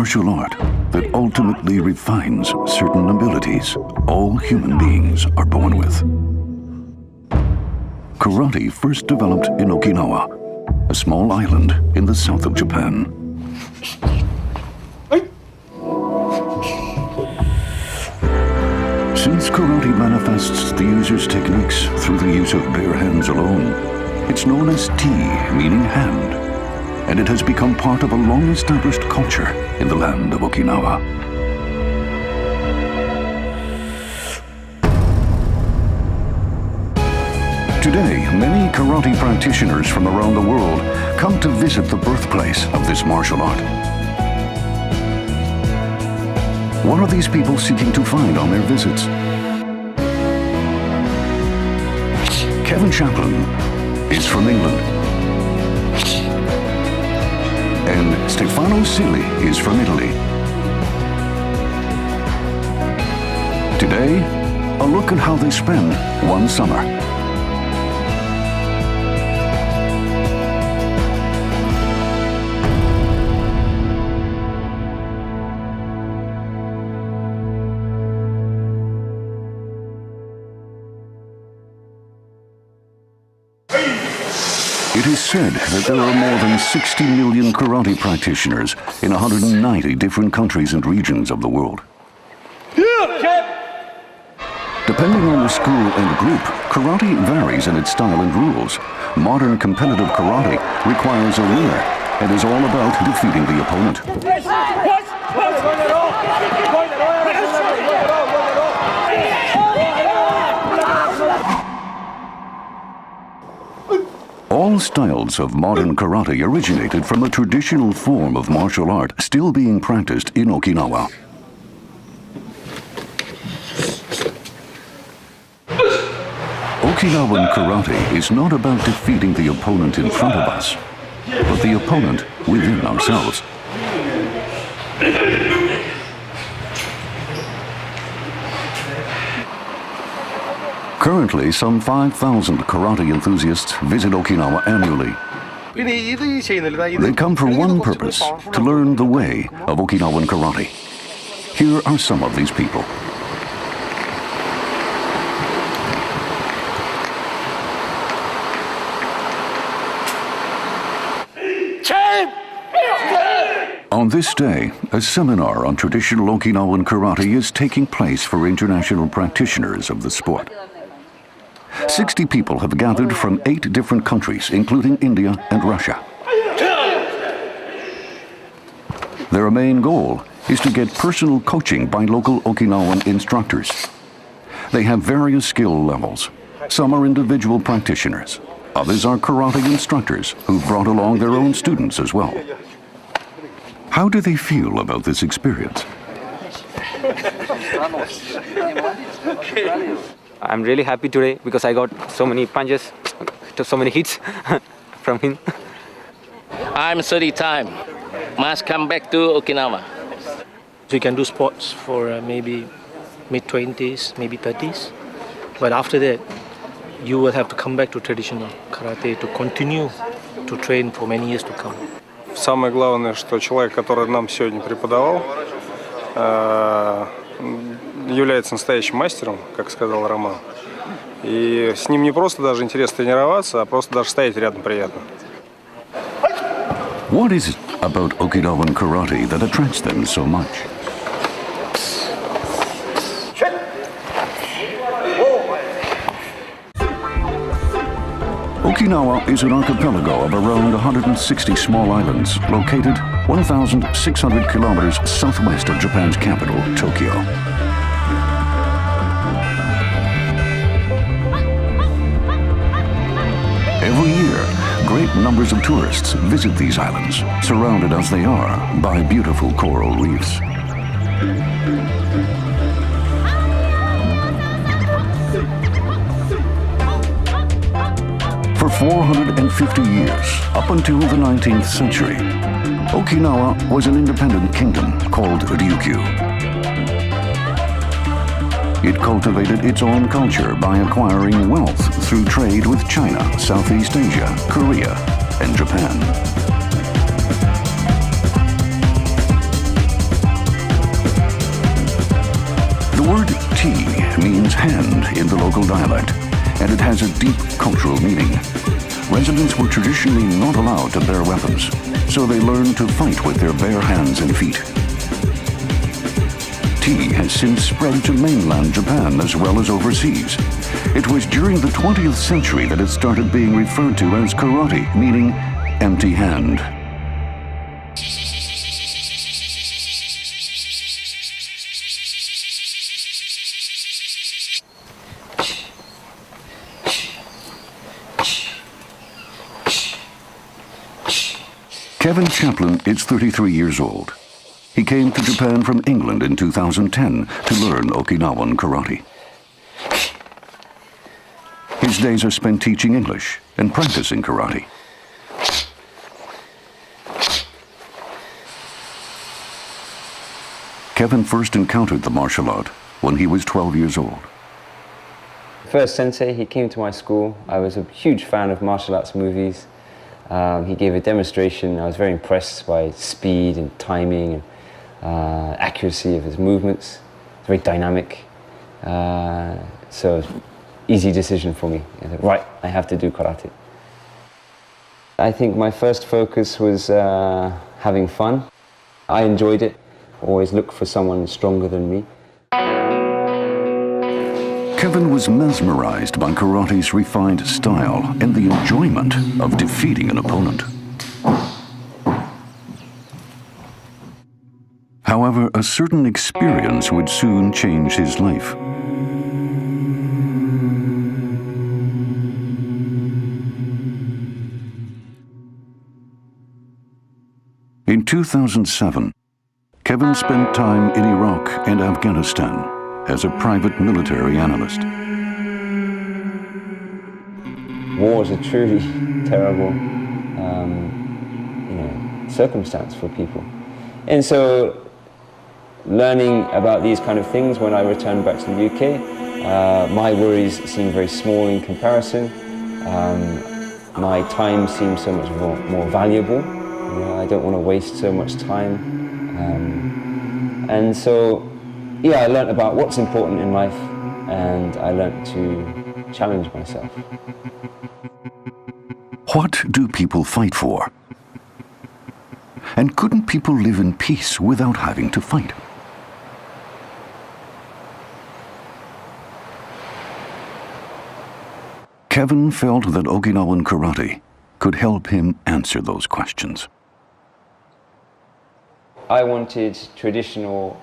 martial art that ultimately refines certain abilities all human beings are born with. Karate first developed in Okinawa, a small island in the south of Japan. Since karate manifests the user's techniques through the use of bare hands alone, it's known as Ti, meaning hand, and it has become part of a long-established culture in the land of Okinawa. Today, many karate practitioners from around the world come to visit the birthplace of this martial art. What are these people seeking to find on their visits? Kevin Chaplin is from England. And Stefano Silli is from Italy. Today, a look at how they spend one summer. It is said that there are more than 60 million karate practitioners in 190 different countries and regions of the world. Depending on the school and group, karate varies in its style and rules. Modern competitive karate requires a winner and is all about defeating the opponent. All styles of modern karate originated from a traditional form of martial art still being practiced in Okinawa. Okinawan karate is not about defeating the opponent in front of us, but the opponent within ourselves. Currently, some 5,000 karate enthusiasts visit Okinawa annually. They come for one purpose, to learn the way of Okinawan karate. Here are some of these people. On this day, a seminar on traditional Okinawan karate is taking place for international practitioners of the sport. 60 people have gathered from 8 different countries, including India and Russia. Their main goal is to get personal coaching by local Okinawan instructors. They have various skill levels. Some are individual practitioners. Others are karate instructors who've brought along their own students as well. How do they feel about this experience? I'm really happy today because I got so many punches, so many hits from him. I'm 30 time. Must come back to Okinawa. You can do sports for maybe mid-20s, maybe 30s. But after that, you will have to come back to traditional karate to continue to train for many years to come. Самое главное, что человек, который нам сегодня преподавал, является настоящим мастером, как сказал Роман. И с ним не просто даже интересно тренироваться, а просто даже стоять рядом приятно. What is it about Okinawan karate that attracts them so much? Okinawa is an archipelago of around 160 small islands, located 1,600 kilometers southwest of Japan's capital, Tokyo. Every year, great numbers of tourists visit these islands, surrounded as they are by beautiful coral reefs. For 450 years, up until the 19th century, Okinawa was an independent kingdom called Ryukyu. It cultivated its own culture by acquiring wealth through trade with China, Southeast Asia, Korea, and Japan. T means hand in the local dialect, and it has a deep cultural meaning. Residents were traditionally not allowed to bear weapons, so they learned to fight with their bare hands and feet. T has since spread to mainland Japan as well as overseas. It was during the 20th century that it started being referred to as karate, meaning empty hand. Kevin Chaplin is 33 years old. He came to Japan from England in 2010 to learn Okinawan karate. His days are spent teaching English and practicing karate. Kevin first encountered the martial art when he was 12 years old. First sensei, he came to my school. I was a huge fan of martial arts movies. He gave a demonstration. I was very impressed by speed and timing and accuracy of his movements. It's very dynamic. So easy decision for me. I thought, right, I have to do karate. I think my first focus was having fun. I enjoyed it. Always looked for someone stronger than me. Kevin was mesmerized by karate's refined style and the enjoyment of defeating an opponent. However, a certain experience would soon change his life. In 2007, Kevin spent time in Iraq and Afghanistan as a private military analyst. War is a truly terrible circumstance for people. And so learning about these kind of things when I returned back to the UK, my worries seemed very small in comparison. My time seemed so much more valuable. I don't want to waste so much time. And so, yeah, I learned about what's important in life, and I learned to challenge myself. What do people fight for? And couldn't people live in peace without having to fight? Kevin felt that Okinawan karate could help him answer those questions. I wanted traditional,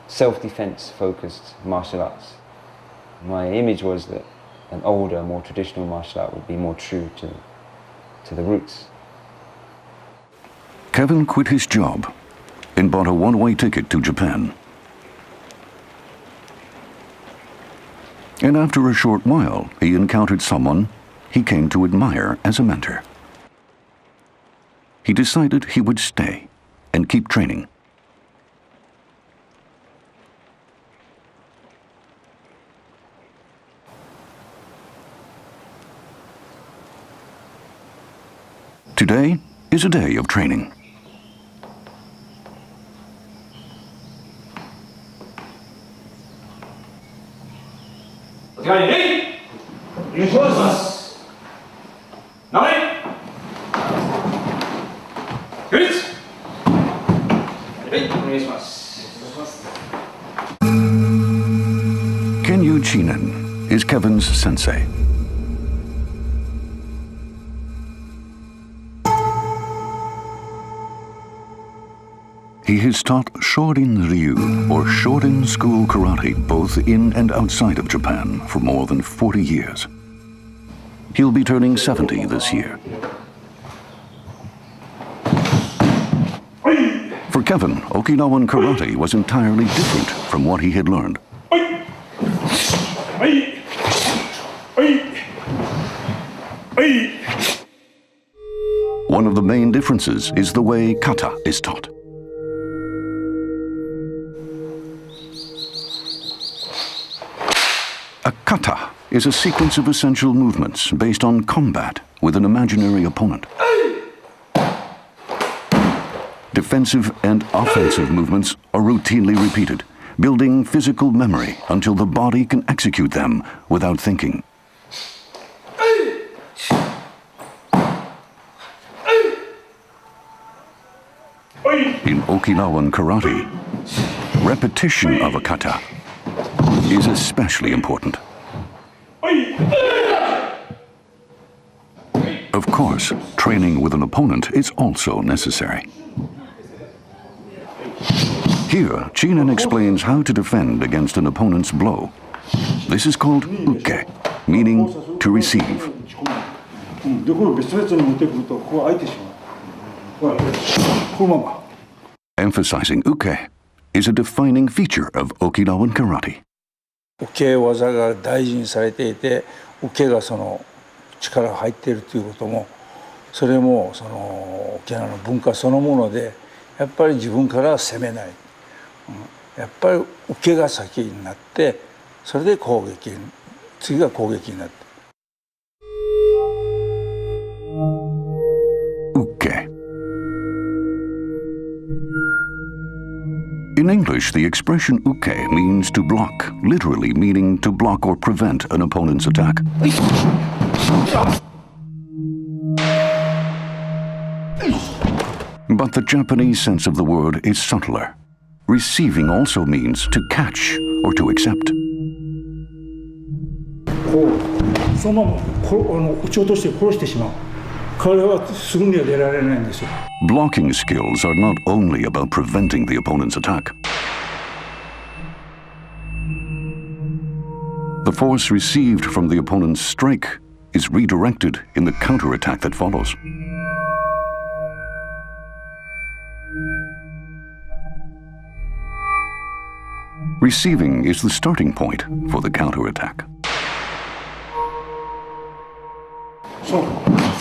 self-defense focused martial arts. My image was that an older, more traditional martial art would be more true to the roots. Kevin quit his job and bought a one-way ticket to Japan. And after a short while, he encountered someone he came to admire as a mentor. He decided he would stay and keep training. Today is a day of training. Chinen is Kevin's sensei. He has taught Shorin Ryu, or Shorin School Karate, both in and outside of Japan for more than 40 years. He'll be turning 70 this year. For Kevin, Okinawan karate was entirely different from what he had learned. One of the main differences is the way kata is taught. A kata is a sequence of essential movements based on combat with an imaginary opponent. Defensive and offensive movements are routinely repeated, building physical memory until the body can execute them without thinking. In Okinawan karate, repetition of a kata is especially important. Of course, training with an opponent is also necessary. Here, Chinen explains how to defend against an opponent's blow. This is called uke, meaning to receive. Emphasizing uke is a defining feature of Okinawan karate. 受け技が大事にされていて、受けがその力が入っているということも、それもその沖縄の文化そのもので、やっぱり自分からは攻めない、やっぱり受けが先になって、それで攻撃、次が攻撃になって。Uke. In English, the expression uke means to block, literally meaning to block or prevent an opponent's attack. But the Japanese sense of the word is subtler. Receiving also means to catch or to accept. こうそのまま撃ち落として殺してしまう。彼はすぐには出られないんですよ。Blocking skills are not only about preventing the opponent's attack. The force received from the opponent's strike is redirected in the counterattack that follows. Receiving is the starting point for the counterattack. そ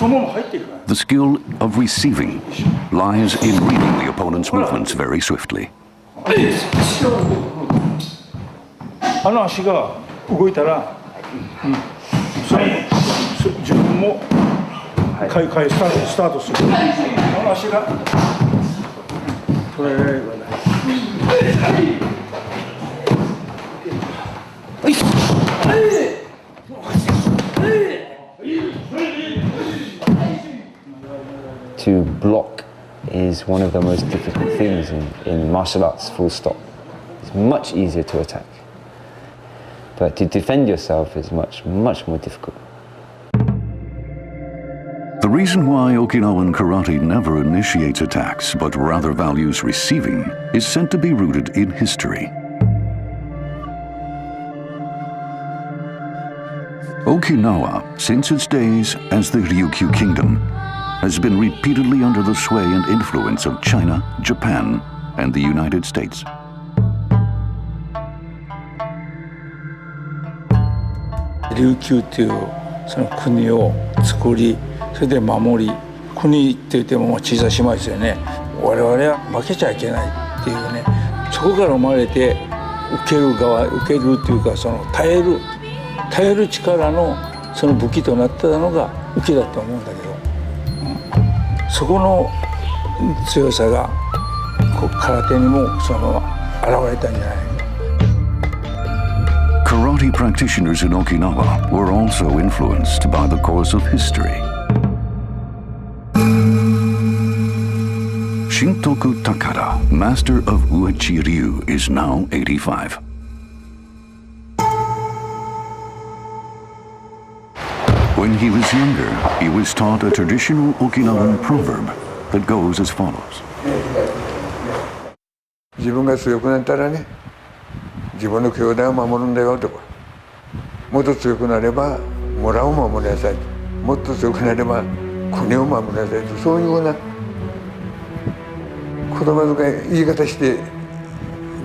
のまま入っていくから。 The skill of receiving lies in reading the opponent's movements very swiftly. あの足が動いたら、それ自分もスタートする。あの足が捉えられればない。To block is one of the most difficult things in martial arts, full stop. It's much easier to attack. But to defend yourself is much, much more difficult. The reason why Okinawan karate never initiates attacks but rather values receiving is said to be rooted in history. Okinawa, since its days as the Ryukyu Kingdom, has been repeatedly under the sway and influence of China, Japan, and the United States. Ryukyu というその国を作り、それで守り、国って言っても小さい島ですよね。我々は負けちゃいけないっていうね、そこから生まれて受ける側、受けるっていうかその耐える力のその武器となってたのが受けだと思うんだけど、そこの強さが空手にもその現れたんじゃないか。Karate practitioners in Okinawa were also influenced by the course of history. Shintoku Takada, master of Uechi Ryu, is now 85. When he was younger, he was taught a traditional Okinawan proverb that goes as follows. 自分が強くなったらね、自分の兄弟を守るんだよとか、もっと強くなれば村を守りなさい、もっと強くなれば国を守りなさいと、そういうような言葉遣い言い方して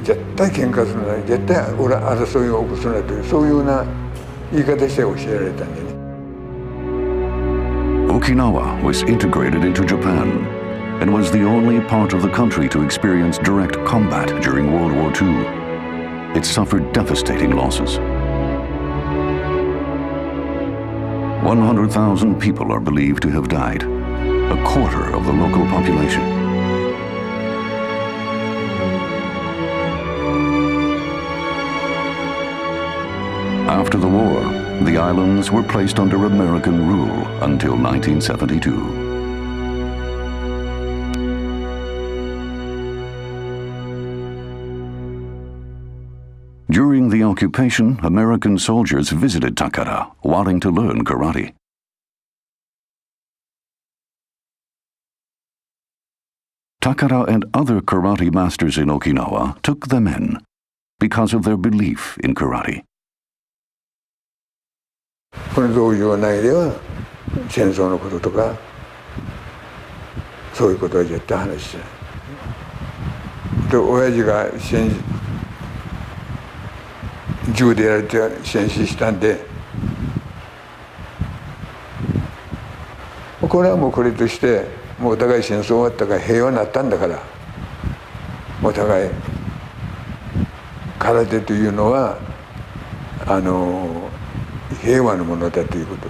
絶対喧嘩するな、絶対争いを起こすなという、そういうような言い方して教えられたんでね。Okinawa was integrated into Japan and was the only part of the country to experience direct combat during World War II. It suffered devastating losses. 100,000 people are believed to have died, a quarter of the local population. After the war, the islands were placed under American rule until 1972. During the occupation, American soldiers visited Takara, wanting to learn karate. Takara and other karate masters in Okinawa took them in because of their belief in karate. この道場内では戦争のこととかそういうことは絶対話しない。で親父が銃でやられて戦死したんでこれはもうこれとしてもうお互い戦争終わったから平和になったんだからお互い空手というのは平和のものだということ。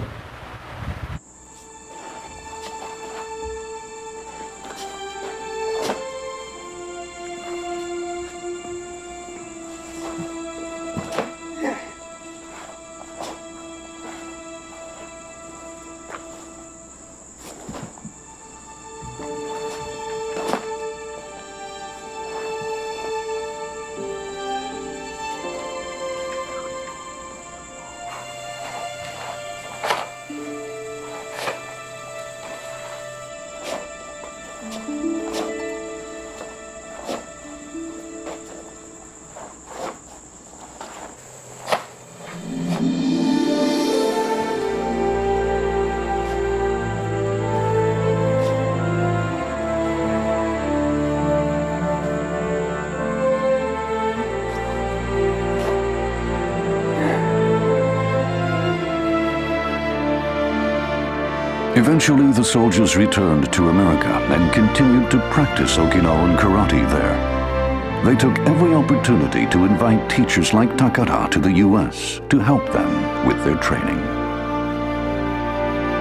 Eventually, the soldiers returned to America and continued to practice Okinawan karate there. They took every opportunity to invite teachers like Takara to the U.S. to help them with their training.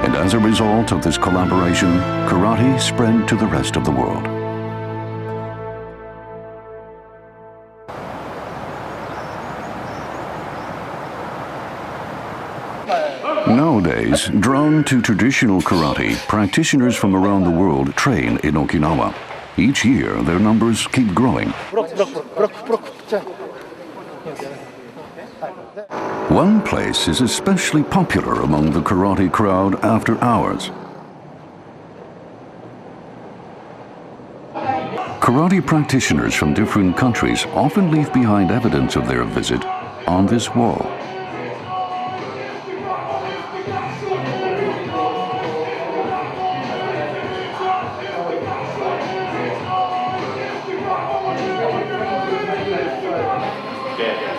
And as a result of this collaboration, karate spread to the rest of the world. Nowadays, drawn to traditional karate, practitioners from around the world train in Okinawa. Each year, their numbers keep growing. One place is especially popular among the karate crowd after hours. Karate practitioners from different countries often leave behind evidence of their visit on this wall.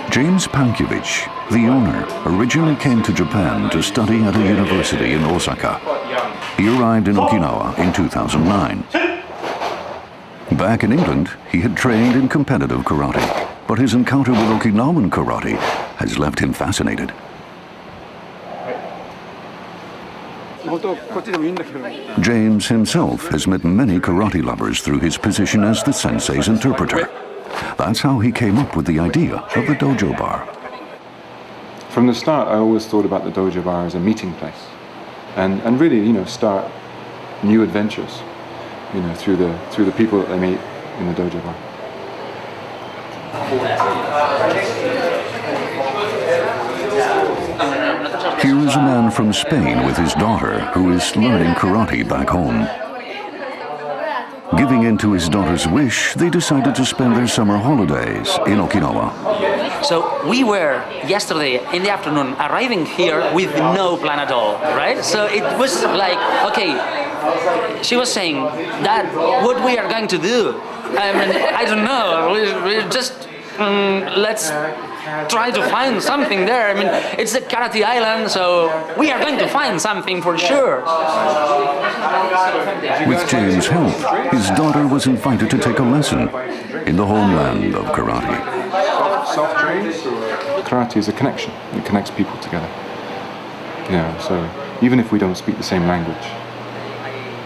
James Pankiewicz, the owner, originally came to Japan to study at a university in Osaka. He arrived in Okinawa in 2009. Back in England, he had trained in competitive karate, but his encounter with Okinawan karate has left him fascinated. James himself has met many karate lovers through his position as the sensei's interpreter. That's how he came up with the idea of the dojo bar. From the start, I always thought about the dojo bar as a meeting place, and really, start new adventures, through the people that I meet in the dojo bar. Here is a man from Spain with his daughter who is learning karate back home. Giving in to his daughter's wish, they decided to spend their summer holidays in Okinawa. So we were yesterday in the afternoon arriving here with no plan at all, right? So it was like, okay, she was saying, Dad, what we are going to do? I mean, I don't know, we just, let's try to find something there. I mean, it's a karate island, so we are going to find something for sure. With James' help, his daughter was invited to take a lesson in the homeland of karate. Self-trained? Karate is a connection. It connects people together. So even if we don't speak the same language,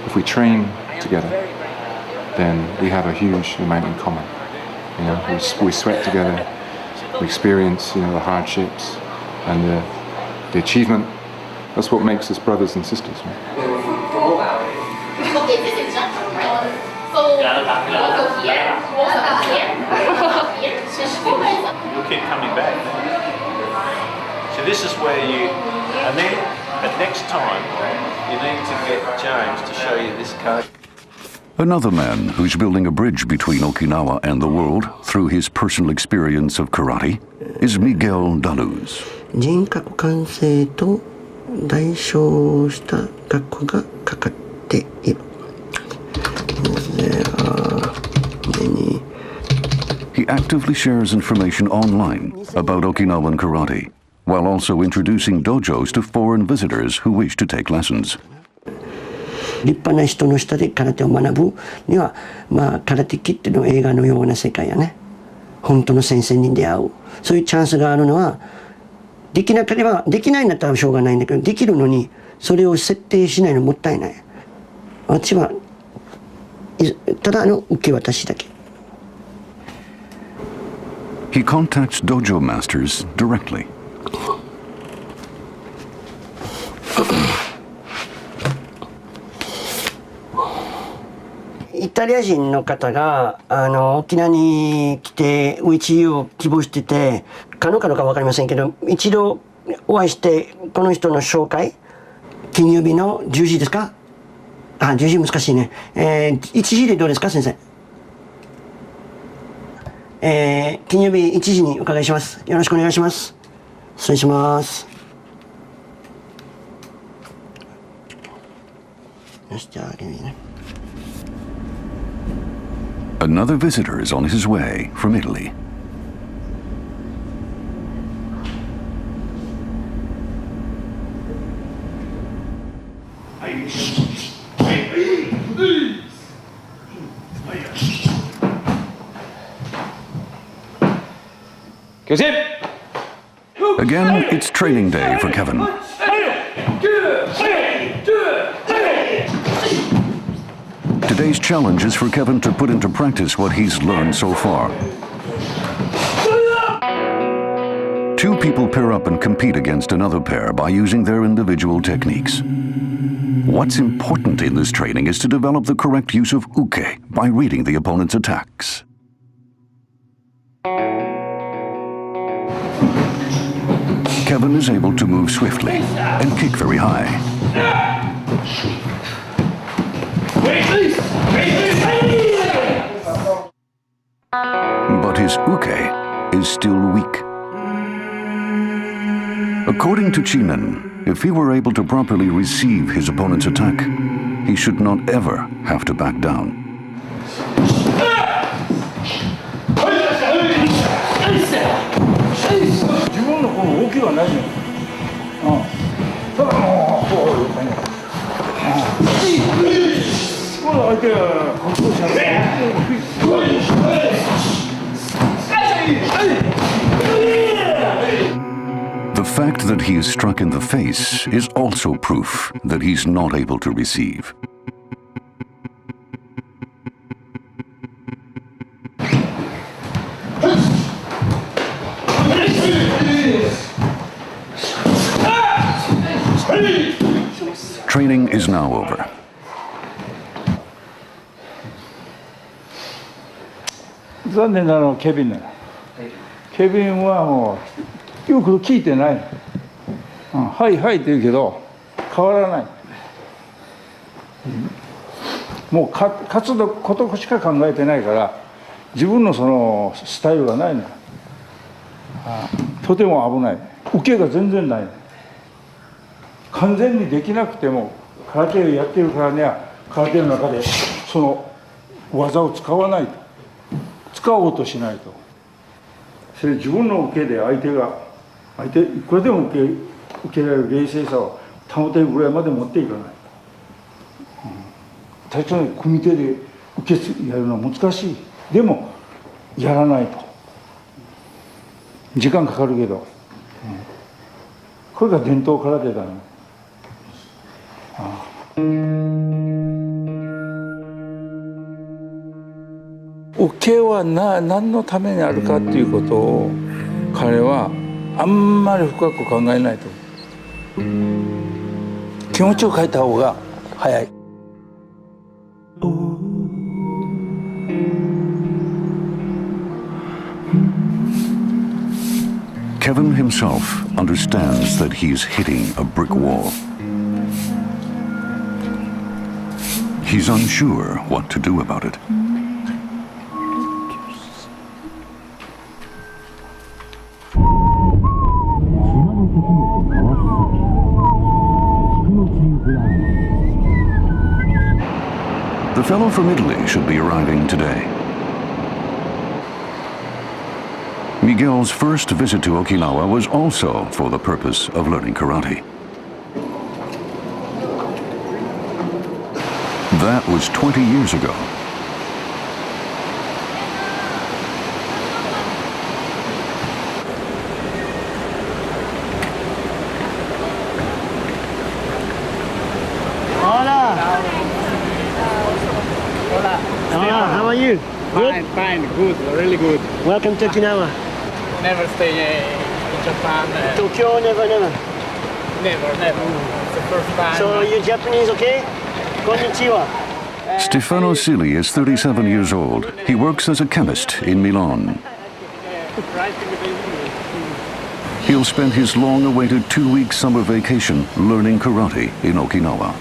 if we train together, then we have a huge amount in common. We sweat together, we experience, the hardships, and the achievement. That's what makes us brothers and sisters. Right? Okay, this is just right. So also here, You'll keep coming back. So this is where you, and then at next time you need to get James to show you this code. Another man who's building a bridge between Okinawa and the world through his personal experience of karate is Miguel Daluz. 人格完成と代償した学校がかかっている。He actively shares information online about Okinawan karate, while also introducing dojos to foreign visitors who wish to take lessons. 立派な人の下で空手を学ぶには、空手キッドの映画のような世界やね。本当の先生に出会う。そういうチャンスがあるのは、できなければ、できないんだったらしょうがないんだけど、できるのに、それを設定しないのもったいない。私は、ただ受け渡しだけ。He contacts dojo masters directly. イタリア人の方が沖縄に来てウイチを希望してて、可能かどうか分かりませんけど、一度お会いしてこの人の紹介、金曜日の10時ですか。10時難しいね。1時でどうですか先生。金曜日1時にお伺いします。よろしくお願いします。失礼します。よし、じゃあね。Another visitor is on his way from Italy. Again, it's training day for Kevin. Today's challenge is for Kevin to put into practice what he's learned so far. Two people pair up and compete against another pair by using their individual techniques. What's important in this training is to develop the correct use of uke by reading the opponent's attacks. Kevin is able to move swiftly and kick very high. But his uke is still weak. According to Chinen, if he were able to properly receive his opponent's attack, he should not ever have to back down. The fact that he is struck in the face is also proof that he's not able to receive. Training is now over. 残念なのはケビンだ。ケビンはもうよく聞いてない。はいはいって言うけど変わらない。もう勝つことしか考えてないから自分のそのスタイルがないの。とても危ない。受けが全然ない。完全にできなくても空手をやってるからには空手の中でその技を使わないと。使おうとしないと。それ自分の受けで相手いくらでも受けられる冷静さを保てるぐらいまで持っていかない。最初に組み手で受けやるのは難しい。でもやらないと。時間かかるけど、これが伝統空手だね。受けは何のためにあるかっていうことを彼はあんまり深く考えないと気持ちを変えた方が早い。Kevin himself understands that he's hitting a brick wall. He's unsure what to do about it. The fellow from Italy should be arriving today. Miguel's first visit to Okinawa was also for the purpose of learning karate. That was 20 years ago. Hola. Hola, how are you? Good? Fine, good, really good. Welcome to Okinawa. Never stay in Japan. Tokyo, never. Never. It's the first time. So you're Japanese, okay? Konnichiwa. Stefano Sili is 37 years old. He works as a chemist in Milan. He'll spend his long-awaited 2-week summer vacation learning karate in Okinawa.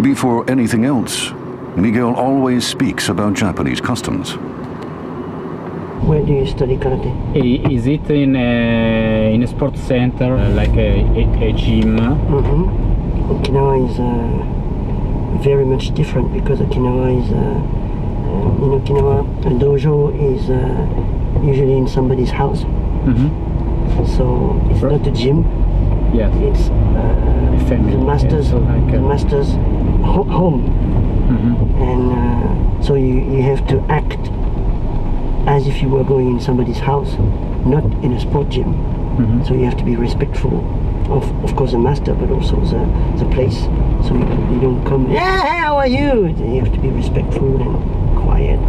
Before anything else, Miguel always speaks about Japanese customs. Where do you study karate? Is it in a sports center, like a gym? Okinawa is very much different because Okinawa is, in Okinawa, a dojo is usually in somebody's house. So it's not a gym. Yes. It's the master's, the master's home. And so you have to act as if you were going in somebody's house, not in a sport gym. So you have to be respectful of course, the master, but also the place. So you don't come, yeah, how are you? You have to be respectful and quiet,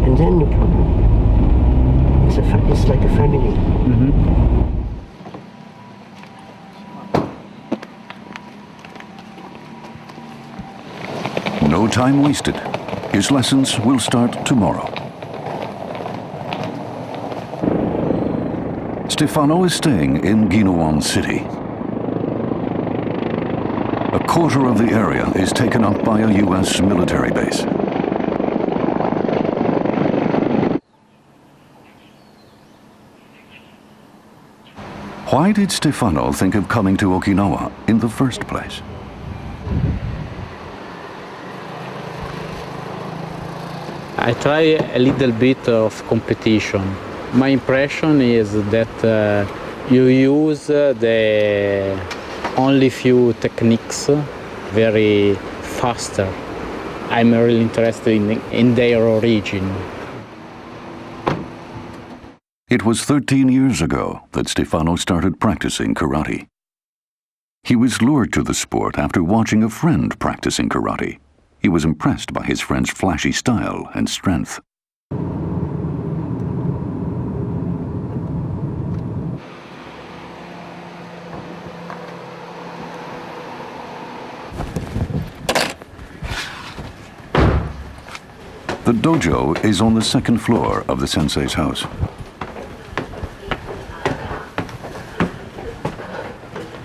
and then no problem. It's like a family. No time wasted. His lessons will start tomorrow. Stefano is staying in Okinawan City. A quarter of the area is taken up by a U.S. military base. Why did Stefano think of coming to Okinawa in the first place? I try a little bit of competition. My impression is that you use the only few techniques very faster. I'm really interested in their origin. It was 13 years ago that Stefano started practicing karate. He was lured to the sport after watching a friend practicing karate. He was impressed by his friend's flashy style and strength. The dojo is on the second floor of the sensei's house.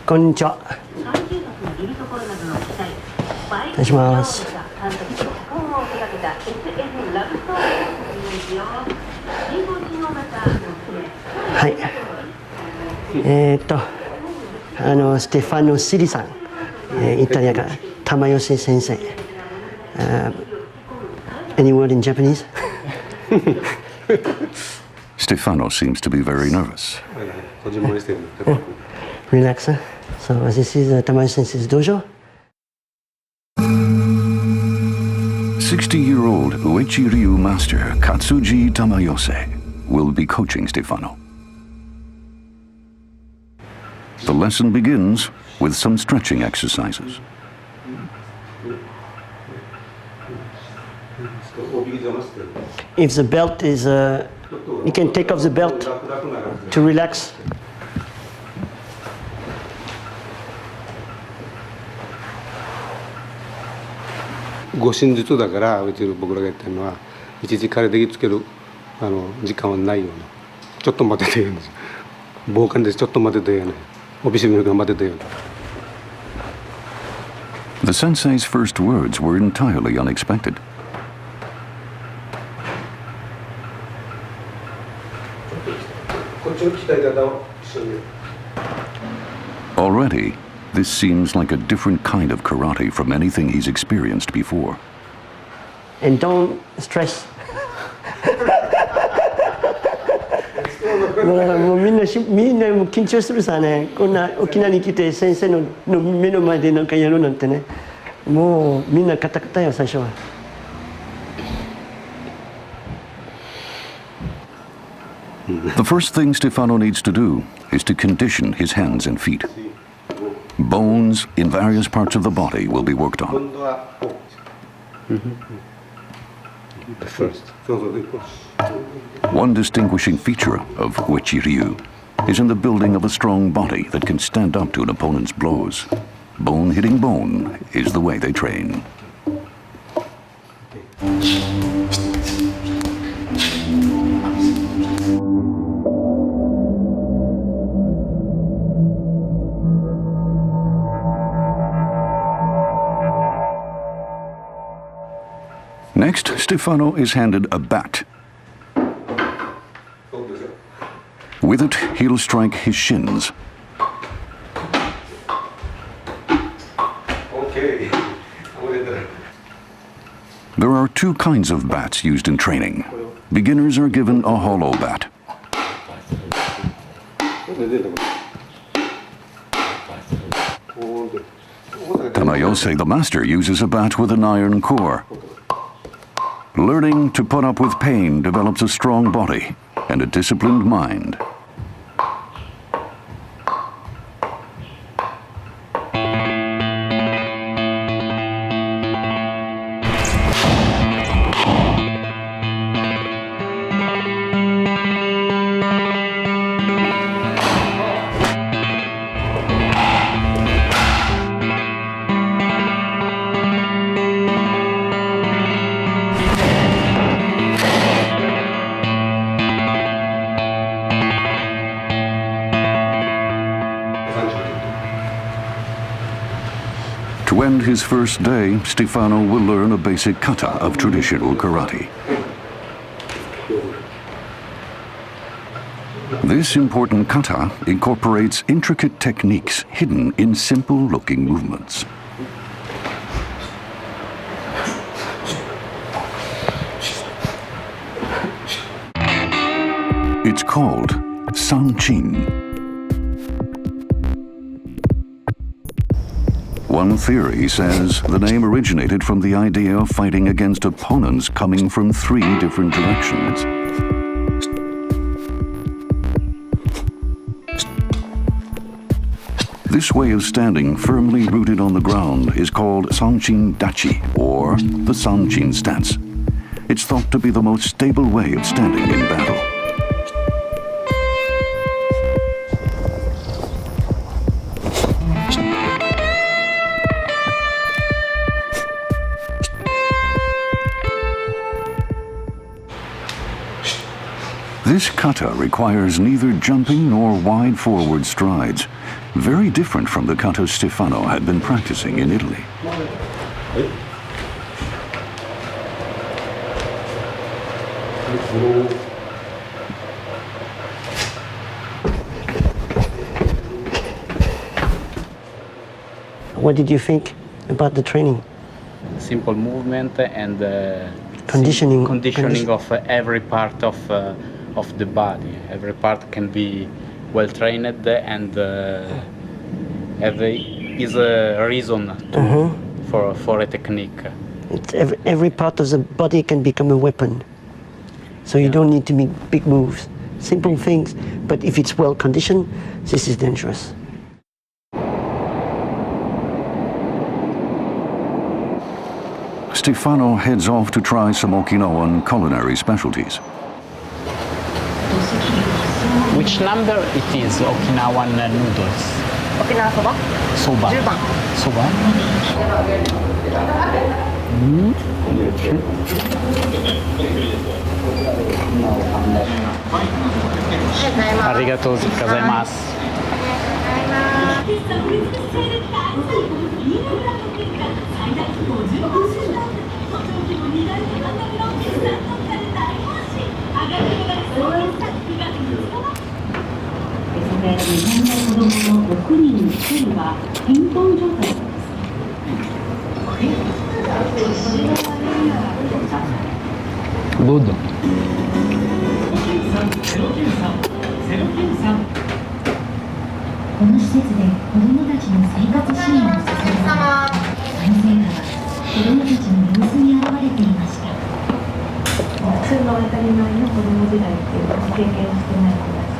Konnichiwa. お願いします。はい。ステファノ・シリさん、イタリアから玉寄先生。Any word in Japanese? Stefano seems to be very nervous. Relax. So this is Tamayo Sensei's dojo. 60-year-old Uechi Ryu master Katsuji Tamayose will be coaching Stefano. The lesson begins with some stretching exercises. If the belt is, you can take off the belt to relax.護身術だからうちの僕らがやってるのは一時彼できつける時間はないようなちょっと待てと言うんですよ傍観でちょっと待てと言うねオフィス見るから待てと言う The sensei's first words were entirely unexpected. Already, this seems like a different kind of karate from anything he's experienced before. And don't stress. もうみんな緊張するさね。こんな沖縄に来て先生の目の前でなんかやるなんてね。もうみんなカタカタよ最初は。The first thing Stefano needs to do is to condition his hands and feet. Bones in various parts of the body will be worked on. The first. One distinguishing feature of Uechi-ryu is in the building of a strong body that can stand up to an opponent's blows. Bone hitting bone is the way they train. Next, Stefano is handed a bat. With it, he'll strike his shins. Okay. There are two kinds of bats used in training. Beginners are given a hollow bat. Tamayose, the master, uses a bat with an iron core. Learning to put up with pain develops a strong body and a disciplined mind. To end his first day, Stefano will learn a basic kata of traditional karate. This important kata incorporates intricate techniques hidden in simple-looking movements. It's called Sanchin. One theory says the name originated from the idea of fighting against opponents coming from 3 different directions. This way of standing firmly rooted on the ground is called Sanchin Dachi, or the Sanchin stance. It's thought to be the most stable way of standing in battle. This kata requires neither jumping nor wide forward strides, very different from the kata Stefano had been practicing in Italy. What did you think about the training? Simple movement and Conditioning of every part of the body. Every part can be well trained and is a reason for a technique. It's every part of the body can become a weapon. So you don't need to make big moves, simple things. But if it's well conditioned, this is dangerous. Stefano heads off to try some Okinawan culinary specialties. Which number it is, Okinawan noodles? Okinawa soba? Soba. 10番 Soba. Arigatou gozaimasu. Good. この施設で子どもたちの生活支援を進めその成果は子どもたちの様子に現れていました。普通の当たり前の子ども時代っていうのを経験してない子たち。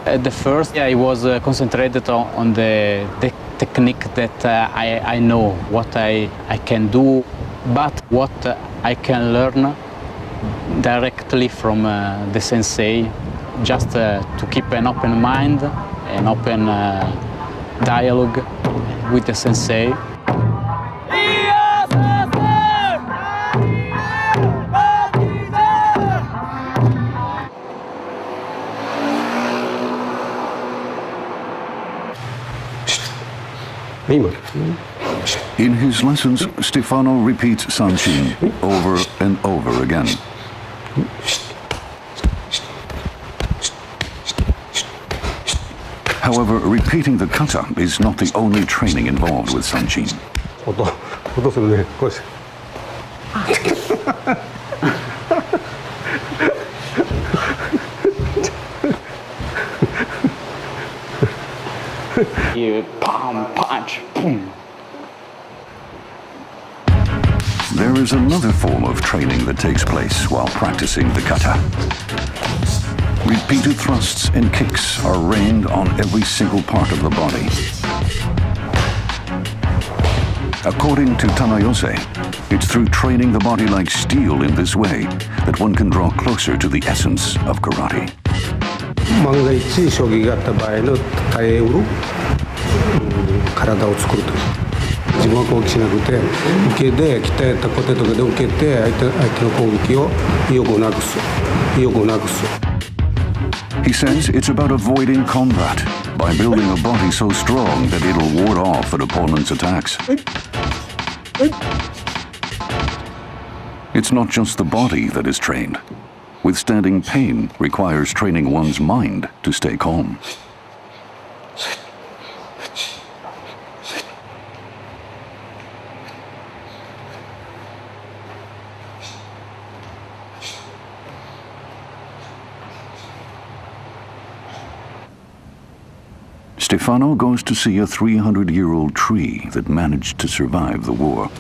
At the first, I was concentrated on the technique that I know, what I can do, but what I can learn directly from the sensei, just to keep an open mind, an open dialogue with the sensei. In his lessons, Stefano repeats Sanshin over and over again. However, repeating the kata is not the only training involved with Sanshin. You palm punch, boom. There is another form of training that takes place while practicing the kata. Repeated thrusts and kicks are rained on every single part of the body. According to Tanayose, it's through training the body like steel in this way that one can draw closer to the essence of karate. 万が一衝撃があった場合の耐えうる体を作るという自分は攻撃しなくて受けで鍛えたコテとかで受けて相手の攻撃を意欲をなくす。 He says it's about avoiding combat by building a body so strong that it'll ward off an opponent's attacks. It's not just the body that is trained. Withstanding pain requires training one's mind to stay calm. Stefano goes to see a 300-year-old tree that managed to survive the war.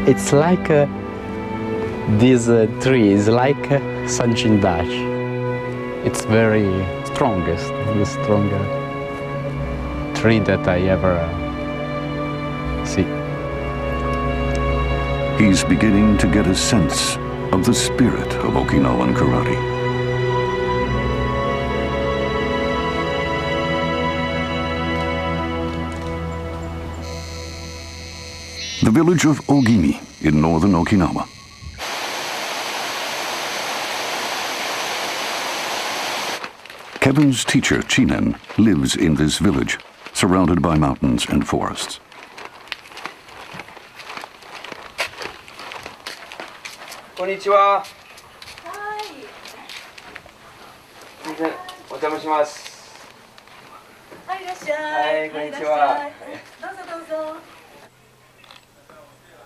It's like this tree is like Sanshin Dash. It's very strongest, the stronger tree that I ever see. He's beginning to get a sense of the spirit of Okinawan karate. The village of Ogimi in northern Okinawa. Kevin's teacher, Chinen, lives in this village, surrounded by mountains and forests. Konnichiwa.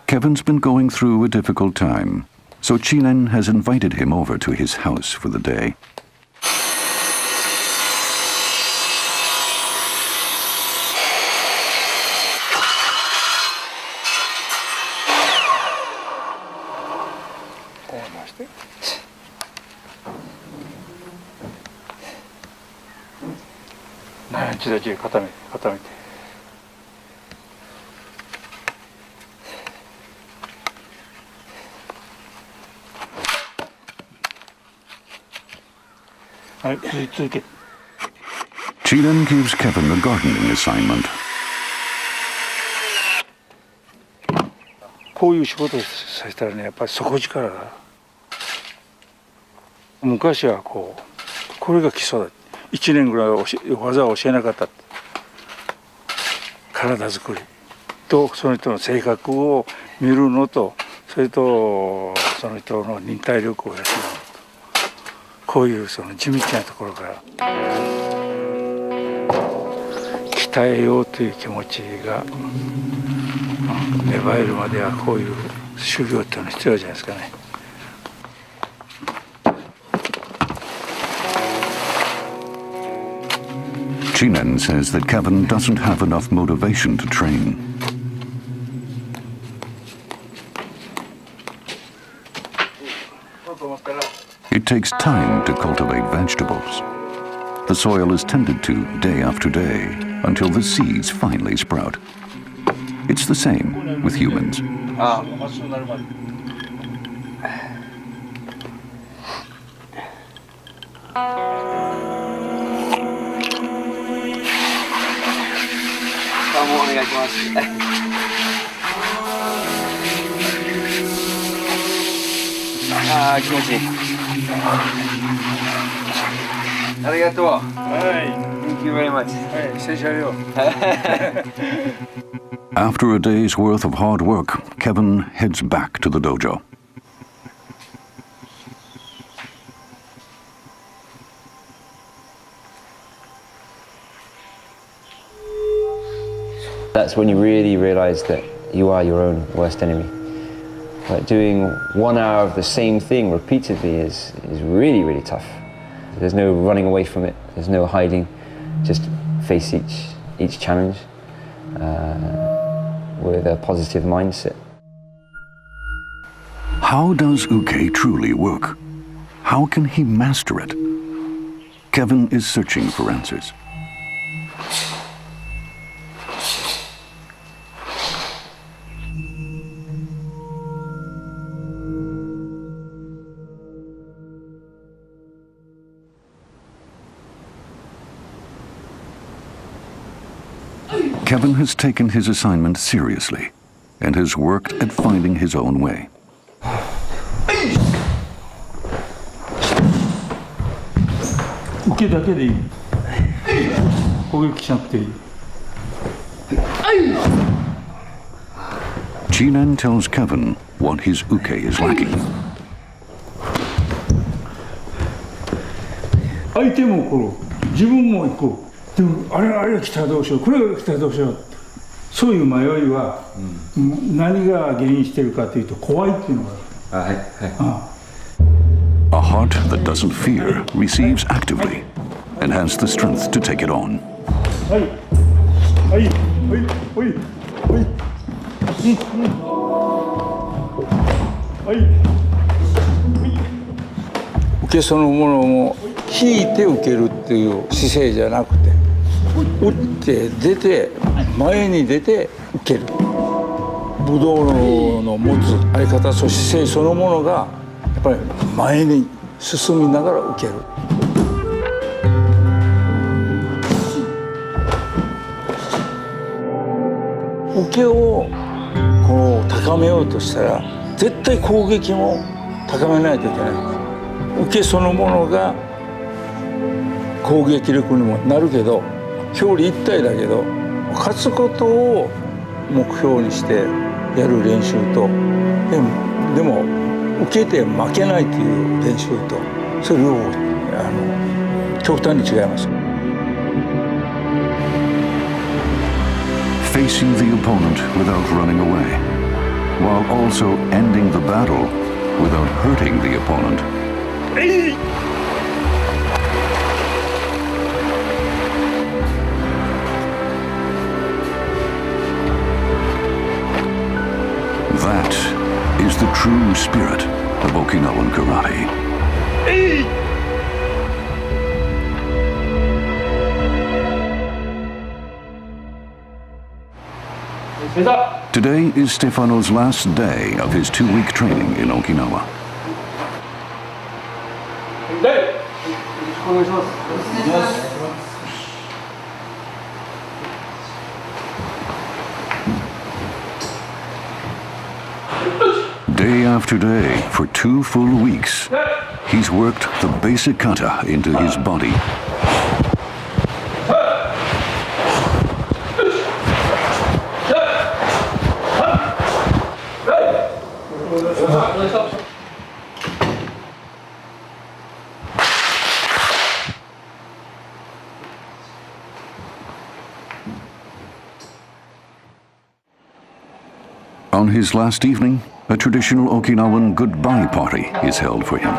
Kevin's been going through a difficult time, so Chinen has invited him over to his house for the day. ちだけ固めて。はい、続け。Chinan gives Kevin a gardening assignment. こういう仕事をさせたらね、やっぱり底力だ。昔はこれが基礎だ。1年ぐらい技を教えなかった。体作りとその人の性格を見るのと、それとその人の忍耐力を養うと、こういうその地道なところから鍛えようという気持ちが芽生えるまでは、こういう修行っていうのは必要じゃないですかね。Chinan says that Kevin doesn't have enough motivation to train. It takes time to cultivate vegetables. The soil is tended to day after day until the seeds finally sprout. It's the same with humans. Thank you very much. After a day's worth of hard work, Kevin heads back to the dojo. That's when you really realize that you are your own worst enemy. But doing 1 hour of the same thing repeatedly is really, really tough. There's no running away from it. There's no hiding. Just face each challenge with a positive mindset. How does uke truly work? How can he master it? Kevin is searching for answers. Kevin has taken his assignment seriously and has worked at finding his own way. Chinan tells Kevin what his uke is lacking. 相手もこう、自分もこう。でもあれが来たらどうしよう、これが来たらどうしよう、そういう迷いは、何が原因しているかというと、怖いっていうのがある。A heart that doesn't fear receives actively and has the strength to take it on. はいはいはいはいはい。受けそのものも引いて受けるっていう姿勢じゃなくて、打って出て前に出て受ける。武道の持つあり方、そして姿勢そのものがやっぱり前に進みながら受ける。受けをこう高めようとしたら絶対攻撃も高めないといけないんです。受けそのものが攻撃力にもなるけど、表裏一体だけど勝つことを目標にしてやる練習と、でも受けて負けないという練習と、それを極端に違います。Facing the opponent without running away, while also ending the battle without hurting the opponent. That is the true spirit of Okinawan karate. Today is Stefano's last day of his 2-week training in Okinawa. Day after day, for 2 full weeks, he's worked the basic kata into his body. On his last evening, a traditional Okinawan goodbye party is held for him.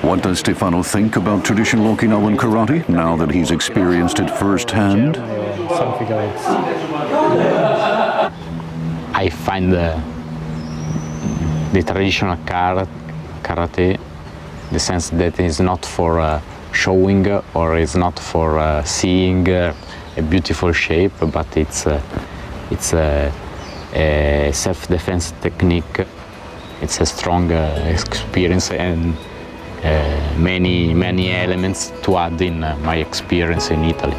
What does Stefano think about traditional Okinawan karate now that he's experienced it firsthand? Something else. I find the traditional karate, the sense that it's not for showing or it's not for seeing a beautiful shape, but it's a self-defense technique. It's a strong experience and many elements to add in my experience in Italy.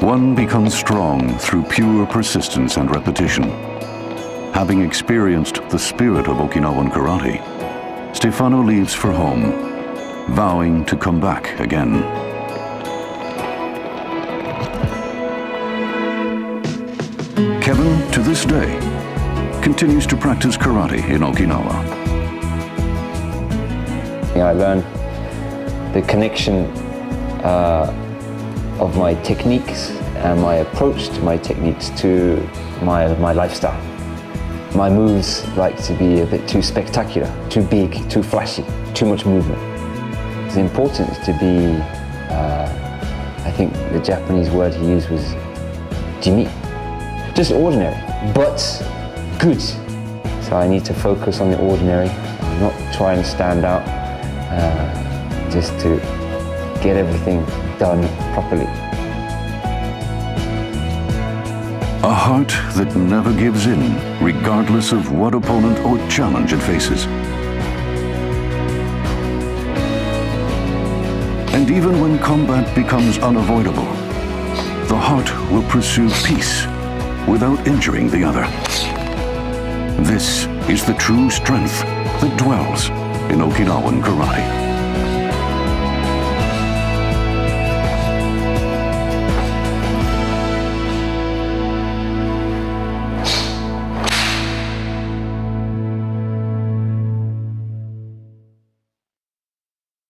One becomes strong through pure persistence and repetition. Having experienced the spirit of Okinawan karate, Stefano leaves for home, vowing to come back again. Kevin, to this day, continues to practice karate in Okinawa. I learned the connection of my techniques and my approach to my techniques to my lifestyle. My moves like to be a bit too spectacular, too big, too flashy, too much movement. It's important to be, I think the Japanese word he used was jimi. Just ordinary, but good. So I need to focus on the ordinary, not try and stand out, just to get everything done properly. A heart that never gives in, regardless of what opponent or challenge it faces. And even when combat becomes unavoidable, the heart will pursue peace without injuring the other. This is the true strength that dwells in Okinawan karate.